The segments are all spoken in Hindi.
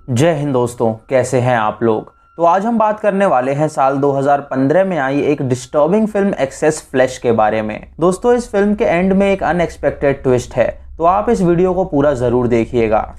जय हिंद दोस्तों, कैसे हैं आप लोग। तो आज हम बात करने वाले हैं साल 2015 में आई एक डिस्टर्बिंग फिल्म एक्सेस फ्लैश के बारे में। दोस्तों, इस फिल्म के एंड में एक अनएक्सपेक्टेड ट्विस्ट है, तो आप इस वीडियो को पूरा जरूर देखिएगा।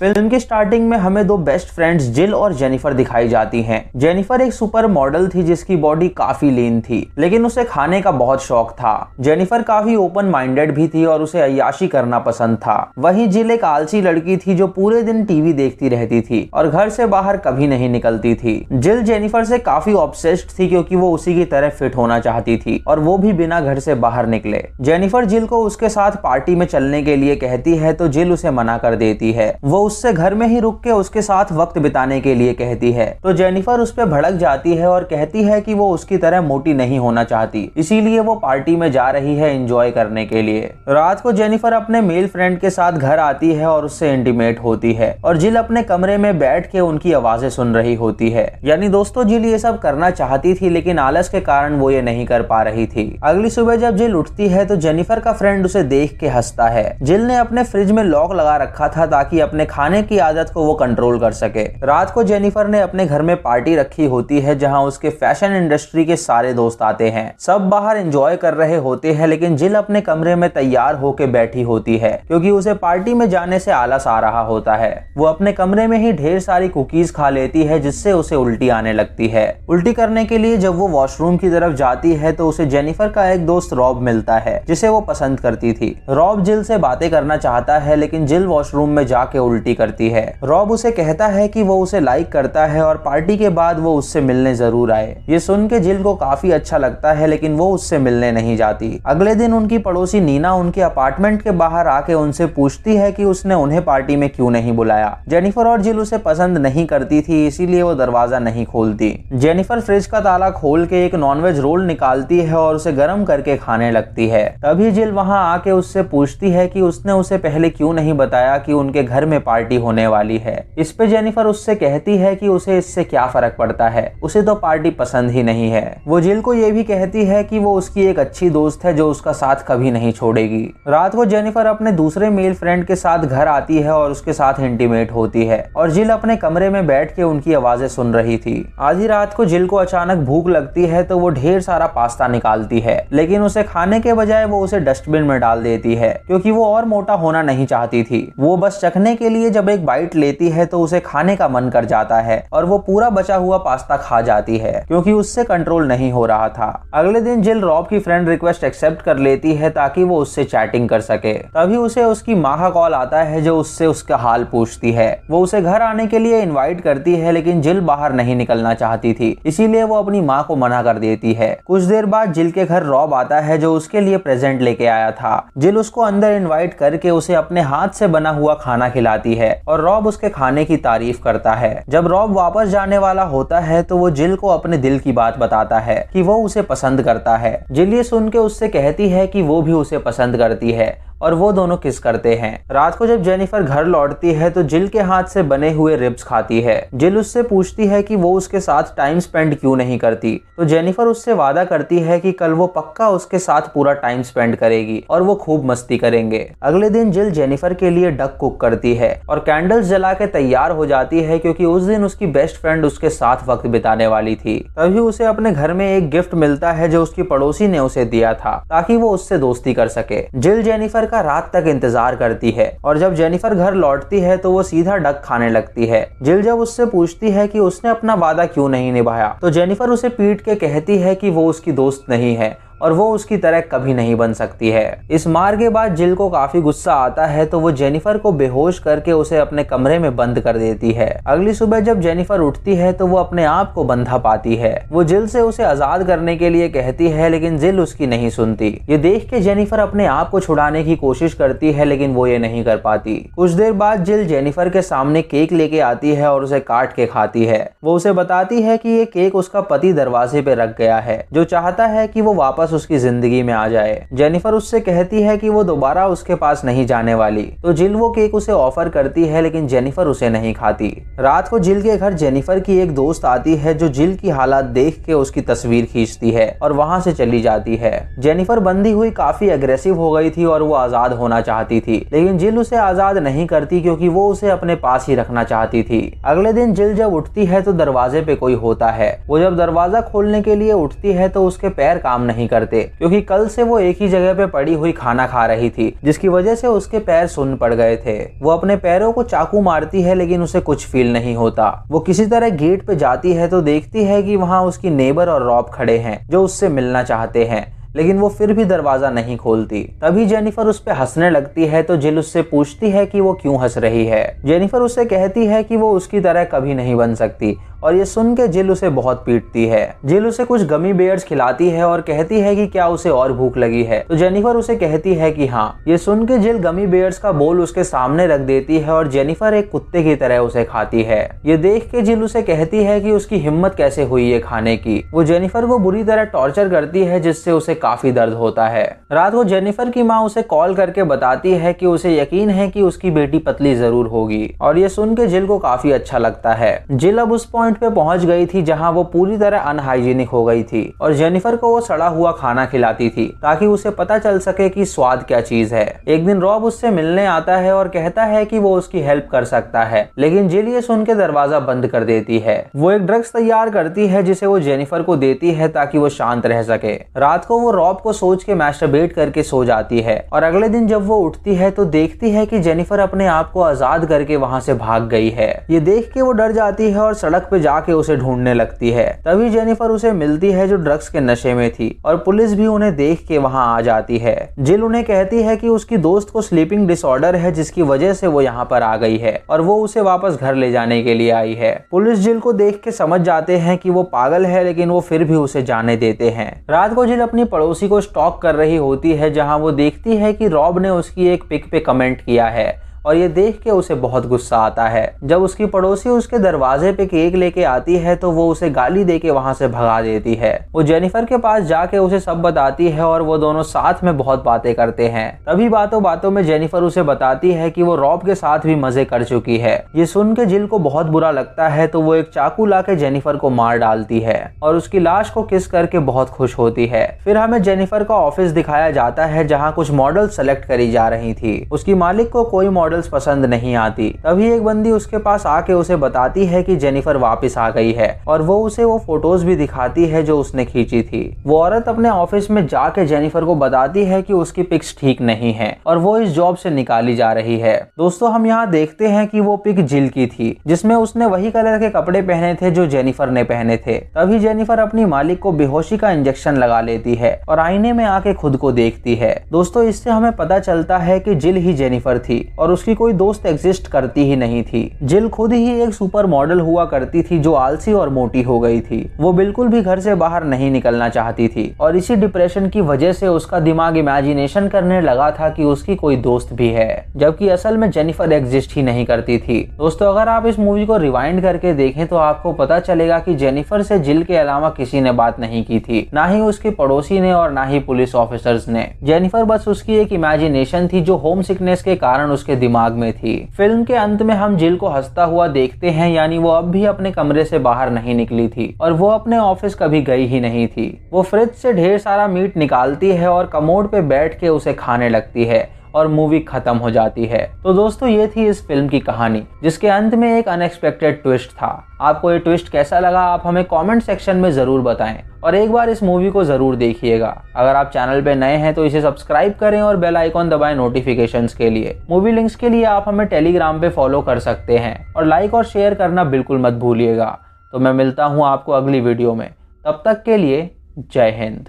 फिल्म की स्टार्टिंग में हमें दो बेस्ट फ्रेंड्स जिल और जेनिफर दिखाई जाती हैं। जेनिफर एक सुपर मॉडल थी जिसकी बॉडी काफी लीन थी, लेकिन उसे खाने का बहुत शौक था। जेनिफर काफी ओपन माइंडेड भी थी और उसे अय्याशी करना पसंद था। वहीं जिल एक आलसी लड़की थी जो पूरे दिन टीवी देखती रहती थी और घर से बाहर कभी नहीं निकलती थी। जिल जेनिफर से काफी ऑब्सेस्ड थी क्योंकि वो उसी की तरह फिट होना चाहती थी और वो भी बिना घर से बाहर निकले। जेनिफर जिल को उसके साथ पार्टी में चलने के लिए कहती है तो जिल उसे मना कर देती है। वो उससे घर में ही रुक के उसके साथ वक्त बिताने के लिए कहती है, तो जेनिफर उस पर भड़क जाती है और कहती है कि वो उसकी तरह मोटी नहीं होना चाहती, इसीलिए वो पार्टी में जा रही है एंजॉय करने के लिए। रात को जेनिफर अपने मेल फ्रेंड के साथ घर आती है और उससे इंटीमेट होती है और जिल अपने कमरे में बैठ के उनकी आवाजें सुन रही होती है। यानी दोस्तों, जिल ये सब करना चाहती थी लेकिन आलस के कारण वो ये नहीं कर पा रही थी। अगली सुबह जब जिल उठती है तो जेनिफर का फ्रेंड उसे देख के हंसता है। जिल ने अपने फ्रिज में लॉक लगा रखा था ताकि अपने खाने की आदत को वो कंट्रोल कर सके। रात को जेनिफर ने अपने घर में पार्टी रखी होती है जहां उसके फैशन इंडस्ट्री के सारे दोस्त आते हैं। सब बाहर एंजॉय कर रहे होते हैं लेकिन जिल अपने कमरे में तैयार होके बैठी होती है क्योंकि उसे पार्टी में जाने से आलस आ रहा होता है। वो अपने कमरे में ही ढेर सारी कुकीज खा लेती है जिससे उसे उल्टी आने लगती है। उल्टी करने के लिए जब वो वॉशरूम की तरफ जाती है तो उसे जेनिफर का एक दोस्त रॉब मिलता है जिसे वो पसंद करती थी। रॉब जिल से बातें करना चाहता है लेकिन जिल वॉशरूम में जाके उल्टी करती है। रॉब उसे कहता है कि वो उसे लाइक करता है और पार्टी के बाद वो उससे मिलने जरूर आए। ये सुन के जिल को काफी अच्छा लगता है लेकिन वो उससे मिलने नहीं जाती। अगले दिन उनकी पड़ोसी नीना उनके अपार्टमेंट के बाहर आके उनसे पूछती है कि उसने उन्हें पार्टी में क्यों नहीं बुलाया। जेनिफर और जिल उसे पसंद नहीं करती थी, इसीलिए वो दरवाजा नहीं खोलती। जेनिफर फ्रिज का ताला खोल के एक नॉनवेज रोल निकालती है और उसे गर्म करके खाने लगती है। तभी जिल वहां आके उससे पूछती है कि उसने उसे पहले क्यों नहीं बताया कि उनके घर में पार्टी होने वाली है। इस पे जेनिफर उससे कहती है कि उसे इससे क्या फर्क पड़ता है, उसे तो पार्टी पसंद ही नहीं है। वो जिल को ये भी कहती है कि वो उसकी एक अच्छी दोस्त है जो उसका साथ कभी नहीं छोड़ेगी। रात को जेनिफर अपने दूसरे मेल फ्रेंड के साथ घर आती है और उसके साथ इंटीमेट होती है और जिल अपने कमरे में बैठ के उनकी आवाजें सुन रही थी। आधी रात को जिल को अचानक भूख लगती है तो वो ढेर सारा पास्ता निकालती है, लेकिन उसे खाने के बजाय वो उसे डस्टबिन में डाल देती है क्योंकि वो और मोटा होना नहीं चाहती थी। वो बस चखने के लिए जब एक बाइट लेती है तो उसे खाने का मन कर जाता है और वो पूरा बचा हुआ पास्ता खा जाती है क्योंकि उससे कंट्रोल नहीं हो रहा था। अगले दिन जिल रॉब की फ्रेंड रिक्वेस्ट एक्सेप्ट कर लेती है ताकि वो उससे चैटिंग कर सके। तभी उसे उसकी माँ का कॉल आता है जो उससे उसका हाल पूछती है। वो उसे घर आने के लिए इनवाइट करती है लेकिन जिल बाहर नहीं निकलना चाहती थी, इसीलिए वो अपनी माँ को मना कर देती है। कुछ देर बाद जिल के घर रॉब आता है जो उसके लिए प्रेजेंट लेके आया था। जिल उसको अंदर इनवाइट करके उसे अपने हाथ से बना हुआ खाना खिलाती है और रॉब उसके खाने की तारीफ करता है। जब रॉब वापस जाने वाला होता है तो वो जिल को अपने दिल की बात बताता है कि वो उसे पसंद करता है। जिल ये सुन के उससे कहती है कि वो भी उसे पसंद करती है और वो दोनों किस करते हैं। रात को जब जेनिफर घर लौटती है तो जिल के हाथ से बने हुए रिब्स खाती है। जिल उससे पूछती है कि वो उसके साथ टाइम स्पेंड क्यों नहीं करती, तो जेनिफर उससे वादा करती है कि कल वो पक्का उसके साथ पूरा टाइम स्पेंड करेगी और वो खूब मस्ती करेंगे। अगले दिन जिल जेनिफर के लिए डक कुक करती है और कैंडल्स जला के तैयार हो जाती है क्योंकि उस दिन उसकी बेस्ट फ्रेंड उसके साथ वक्त बिताने वाली थी। तभी उसे अपने घर में एक गिफ्ट मिलता है जो उसकी पड़ोसी ने उसे दिया था ताकि वो उससे दोस्ती कर सके। जिल जेनिफर का रात तक इंतजार करती है और जब जेनिफर घर लौटती है तो वो सीधा डक खाने लगती है। जिल जब उससे पूछती है कि उसने अपना वादा क्यों नहीं निभाया तो जेनिफर उसे पीट के कहती है कि वो उसकी दोस्त नहीं है और वो उसकी तरह कभी नहीं बन सकती है। इस मार के बाद जिल को काफी गुस्सा आता है तो वो जेनिफर को बेहोश करके उसे अपने कमरे में बंद कर देती है। अगली सुबह जब जेनिफर उठती है तो वो अपने आप को बंधा पाती है। वो जिल से उसे आजाद करने के लिए कहती है लेकिन जिल उसकी नहीं सुनती। ये देख के जेनिफर अपने आप को छुड़ाने की कोशिश करती है लेकिन वो ये नहीं कर पाती। कुछ देर बाद जिल जेनिफर के सामने केक लेके आती है और उसे काट के खाती है। वो उसे बताती है कि ये केक उसका पति दरवाजे पे रख गया है जो चाहता है कि वो वापस उसकी जिंदगी में आ जाए। जेनिफर उससे कहती है कि वो दोबारा उसके पास नहीं जाने वाली, तो जिल वो केक उसे ऑफर करती है, लेकिन जेनिफर उसे नहीं खाती। रात को जिल के घर जेनिफर की एक दोस्त आती है जो जिल की हालात देख के उसकी तस्वीर खींचती है और वहां से चली जाती है। जेनिफर बंदी हुई काफी अग्रेसिव हो गई थी और वो आजाद होना चाहती थी, लेकिन जिल उसे आजाद नहीं करती क्योंकि वो उसे अपने पास ही रखना चाहती थी। अगले दिन जिल जब उठती है तो दरवाजे पे कोई होता है। वो जब दरवाजा खोलने के लिए उठती है तो उसके पैर काम नहीं करते, क्योंकि कल से वो एक ही जगह पे पड़ी हुई खाना खा रही थी, जिसकी वजह से उसके पैर सुन्न पड़ गए थे। वो अपने पैरों को चाकू मारती है, लेकिन उसे कुछ फील नहीं होता। वो किसी तरह गेट पे जाती है तो देखती है कि वहाँ उसकी नेबर और रॉब खड़े हैं जो उससे मिलना चाहते हैं, लेकिन वो फिर भी दरवाजा नहीं खोलती। तभी जेनिफर उस पे हंसने लगती है तो जिल उससे पूछती है कि वो क्यों हंस रही है। जेनिफर उससे कहती है कि वो उसकी तरह कभी नहीं बन सकती, और ये सुन के जिल उसे बहुत पीटती है। जिल उसे कुछ गमी बेयर्स खिलाती है और कहती है कि क्या उसे और भूख लगी है, तो जेनिफर उसे कहती है कि हाँ। ये सुन के जिल गमी बेयर्स का बोल उसके सामने रख देती है और जेनिफर एक कुत्ते की तरह उसे खाती है। ये देख के जिल उसे कहती है कि उसकी हिम्मत कैसे हुई ये खाने की। वो जेनिफर को बुरी तरह टॉर्चर करती है, जिससे उसे काफी दर्द होता है। रात को जेनिफर की माँ उसे कॉल करके बताती है कि उसे यकीन है कि उसकी बेटी पतली जरूर होगी, और ये सुन के जिल को काफी अच्छा लगता है। जिल अब उस पॉइंट पे पहुंच गई थी जहां वो पूरी तरह अनहाइजीनिक हो गई थी, और जेनिफर को वो सड़ा हुआ खाना खिलाती थी ताकि उसे पता चल सके कि स्वाद क्या चीज है। एक दिन रॉब उससे मिलने आता है और कहता है कि वो उसकी हेल्प कर सकता है, लेकिन जिल ये सुन के दरवाजा बंद कर देती है। वो एक ड्रग्स तैयार करती है जिसे वो जेनिफर को देती है ताकि वो शांत रह सके। रात को वो रॉब को सोच के मैस्टरबेट करके सो जाती है, और अगले दिन जब वो उठती है तो देखती है कि जेनिफर अपने आप को आजाद करके वहां से भाग गई है। ये देख के वो डर जाती है और सड़क पे जाके उसे ढूंढने लगती है। तभी जेनिफर उसे मिलती है जो ड्रग्स के नशे में थी, और पुलिस भी उन्हें देख के वहां आ जाती है। जिल उन्हें कहती है कि उसकी दोस्त को स्लीपिंग डिसऑर्डर है, जिसकी वजह से वो यहाँ पर आ गई है, और वो उसे वापस घर ले जाने के लिए आई है। पुलिस जिल को देख के समझ जाते हैं कि वो पागल है, लेकिन वो फिर भी उसे जाने देते हैं। रात को जिल अपनी पड़ोसी को स्टॉक कर रही होती है, जहां वो देखती है कि रॉब ने उसकी एक पिक पे कमेंट किया है, और ये देख के उसे बहुत गुस्सा आता है। जब उसकी पड़ोसी उसके दरवाजे पे केक लेके आती है तो वो उसे गाली देके वहां से भगा देती है। वो जेनिफर के पास जाके उसे सब बताती है और वो दोनों साथ में बहुत बातें करते हैं। तभी बातों बातों में जेनिफर उसे बताती है कि वो रॉब के साथ भी मजे कर चुकी है। ये सुन के जिल को बहुत बुरा लगता है, तो वो एक चाकू लाके जेनिफर को मार डालती है और उसकी लाश को किस करके बहुत खुश होती है। फिर हमें जेनिफर का ऑफिस दिखाया जाता है जहाँ कुछ मॉडल सेलेक्ट करी जा रही थी। उसकी मालिक को कोई मॉडल पसंद नहीं आती। तभी एक बंदी उसके पास आके उसे बताती है कि जेनिफर वापस आ गई है, और वो उसे वो फोटोज भी दिखाती है जो उसने खींची थी। वो औरत अपने ऑफिस में जाके जेनिफर को बताती है कि उसकी पिक्स ठीक नहीं है और वो इस जॉब से निकाली जा रही है। दोस्तों, हम यहाँ देखते हैं कि वो पिक जिल की थी, जिसमें उसने वही कलर के कपड़े पहने थे जो जेनिफर ने पहने थे। तभी जेनिफर अपनी मालिक को बेहोशी का इंजेक्शन लगा लेती है और आईने में आके खुद को देखती है। दोस्तों, इससे हमें पता चलता है कि जिल ही जेनिफर थी और उसकी कोई दोस्त एग्जिस्ट करती ही नहीं थी। जिल खुद ही एक सुपर मॉडल हुआ करती थी जो आलसी और मोटी हो गई थी। वो बिल्कुल भी घर से बाहर नहीं निकलना चाहती थी, और इसी डिप्रेशन की वजह से उसका दिमाग इमेजिनेशन करने लगा था कि उसकी कोई दोस्त भी है, जबकि असल में जेनिफर एग्जिस्ट ही नहीं करती थी। दोस्तों, अगर आप इस मूवी को रिवाइंड करके देखें तो आपको पता चलेगा कि जेनिफर से जिल के अलावा किसी ने बात नहीं की थी, ना ही उसके पड़ोसी ने और ना ही पुलिस ऑफिसर्स ने। जेनिफर बस उसकी एक इमेजिनेशन थी जो होम सिकनेस के कारण उसके दिमाग में थी। फिल्म के अंत में हम जिल को हंसता हुआ देखते हैं, यानी वो अब भी अपने कमरे से बाहर नहीं निकली थी और वो अपने ऑफिस कभी गई ही नहीं थी। वो फ्रिज से ढेर सारा मीट निकालती है और कमोड पे बैठ के उसे खाने लगती है और मूवी खत्म हो जाती है। तो दोस्तों, ये थी इस फिल्म की कहानी, जिसके अंत में एक अनएक्सपेक्टेड ट्विस्ट था। आपको ये ट्विस्ट कैसा लगा, आप हमें कमेंट सेक्शन में जरूर बताएं, और एक बार इस मूवी को जरूर देखिएगा। अगर आप चैनल पे नए हैं तो इसे सब्सक्राइब करें और बेल आइकॉन दबाएं नोटिफिकेशंस के लिए। मूवी लिंक्स के लिए आप हमें टेलीग्राम पे फॉलो कर सकते हैं, और लाइक और शेयर करना बिल्कुल मत भूलिएगा। तो मैं मिलता हूँ आपको अगली वीडियो में, तब तक के लिए जय हिंद।